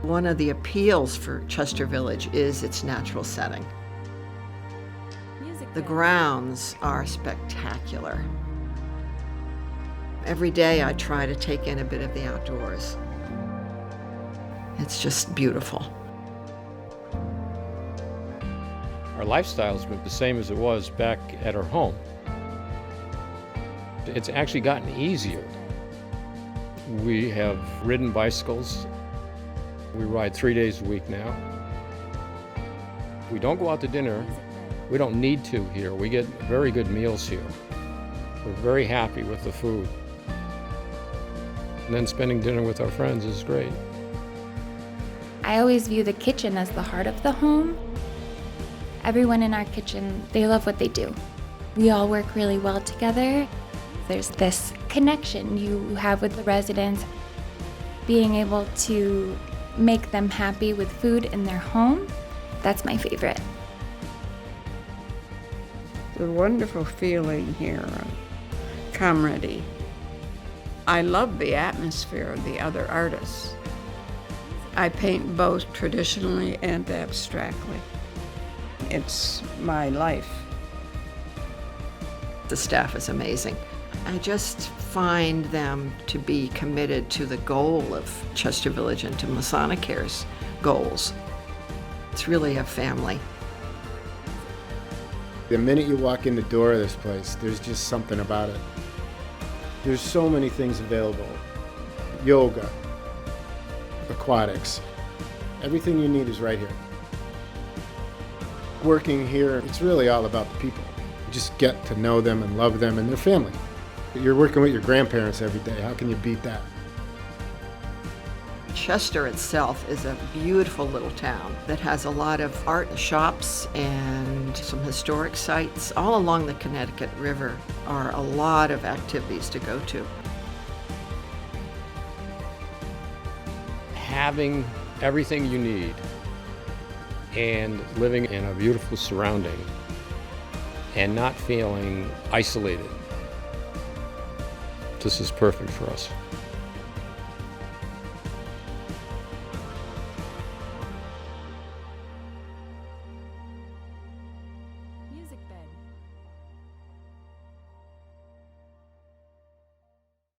One of the appeals for Chester Village is its natural setting. The grounds are spectacular. Every day I try to take in a bit of the outdoors. It's just beautiful. Our lifestyle's been the same as it was back at our home. It's actually gotten easier. We have ridden bicycles. We ride 3 days a week now. We don't go out to dinner. We don't need to here. We get very good meals here. We're very happy with the food. And then spending dinner with our friends is great. I always view the kitchen as the heart of the home. Everyone in our kitchen, they love what they do. We all work really well together. There's this connection you have with the residents. Being able to make them happy with food in their home, that's my favorite. It's a wonderful feeling here, camaraderie. I love the atmosphere of the other artists. I paint both traditionally and abstractly. It's my life. The staff is amazing. I just find them to be committed to the goal of Chester Village and to Masonicare's goals. It's really a family. The minute you walk in the door of this place, there's just something about it. There's so many things available. Yoga, aquatics, everything you need is right here. Working here, it's really all about the people. You just get to know them and love them and their family. You're working with your grandparents every day. How can you beat that? Chester itself is a beautiful little town that has a lot of art shops and some historic sites. All along the Connecticut River are a lot of activities to go to. Having everything you need and living in a beautiful surrounding and not feeling isolated. This is perfect for us.